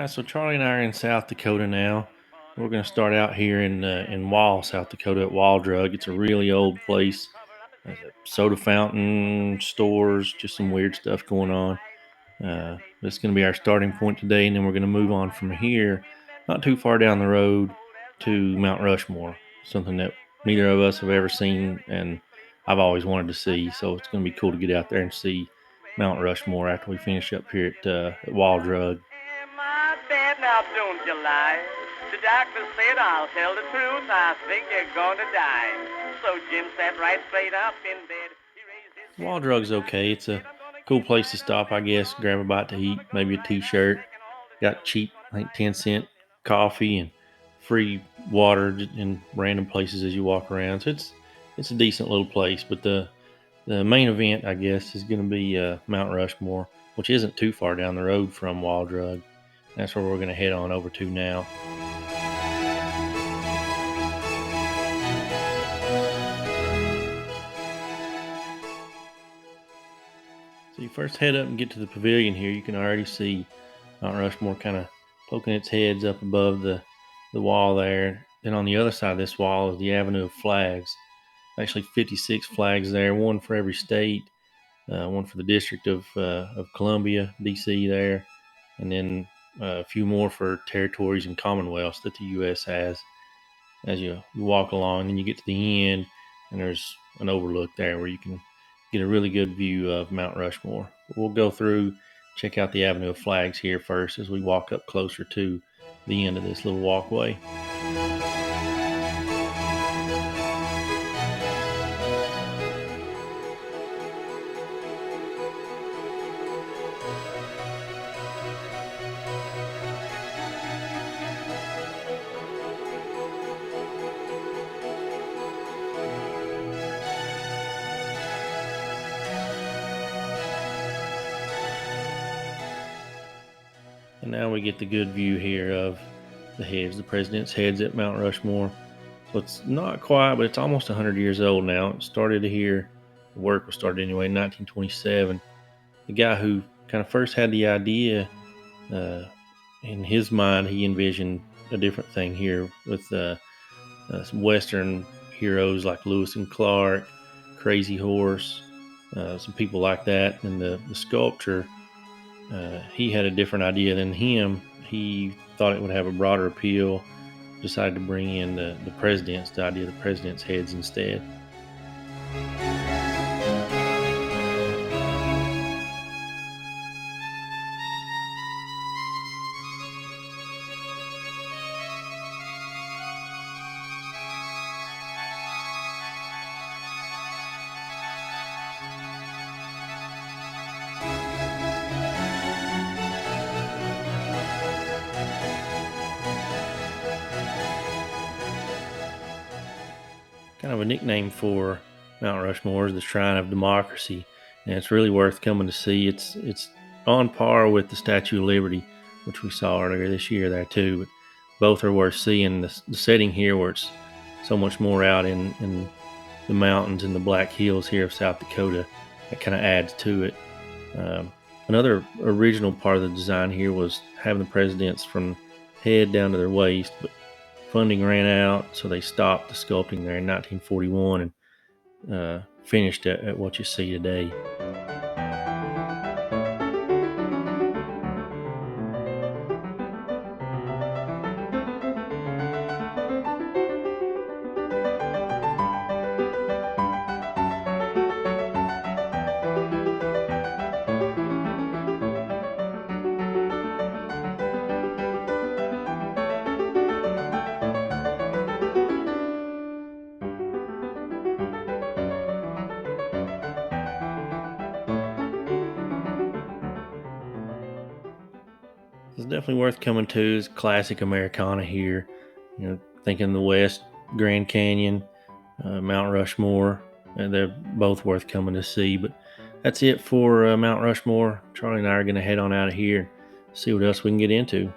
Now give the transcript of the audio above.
So Charlie and I are in South Dakota now. We're going to start out here in Wall, South Dakota at Wall Drug. It's a really old place. There's a soda fountain, stores, just some weird stuff going on. This is going to be our starting point today, and then we're going to move on from here, not too far down the road, to Mount Rushmore, something that neither of us have ever seen, and I've always wanted to see. So it's going to be cool to get out there and see Mount Rushmore after we finish up here at Wall Drug. Am I bad now, don't you lie? The doctor said I'll tell the truth. I think you're gonna die. So Jim sat right straight up in bed. He raised his Wall Drug's okay. It's a cool place to stop, I guess. Grab a bite to eat, maybe a t-shirt. Got cheap, I think 10-cent coffee and free water in random places as you walk around. So it's a decent little place. But the main event, I guess, is going to be Mount Rushmore, which isn't too far down the road from Wall Drug. That's where we're going to head on over to now. So you first head up and get to the pavilion here. You can already see Mount Rushmore kind of poking its heads up above the wall there. Then on the other side of this wall is the Avenue of Flags. Actually 56 flags there, one for every state, one for the District of Columbia, D.C. there, and then a few more for territories and commonwealths that the U.S. has. As you walk along, and you get to the end, and there's an overlook there where you can get a really good view of Mount Rushmore. But we'll go through, check out the Avenue of Flags here first as we walk up closer to the end of this little walkway. And now we get the good view here of the president's heads at Mount Rushmore. So it's not quite, but it's almost 100 years old now. It started here, the work was started anyway in 1927. The guy who kind of first had the idea, in his mind, he envisioned a different thing here with some Western heroes like Lewis and Clark, Crazy Horse, some people like that. And the sculpture, he had a different idea than him. He thought it would have a broader appeal, decided to bring in the idea of the president's heads instead. Kind of a nickname for Mount Rushmore is the Shrine of Democracy, and it's really worth coming to see. It's on par with the Statue of Liberty, which we saw earlier this year there too. But both are worth seeing. The setting here, where it's so much more out in the mountains and the Black Hills here of South Dakota, that kind of adds to it. Another original part of the design here was having the presidents from head down to their waist, but funding ran out, so they stopped the sculpting there in 1941 and finished at what you see today. It's definitely worth coming to. It's classic Americana here. Thinking the West, Grand Canyon, Mount Rushmore, and they're both worth coming to see. But that's it for Mount Rushmore. Charlie and I are going to head on out of here, see what else we can get into.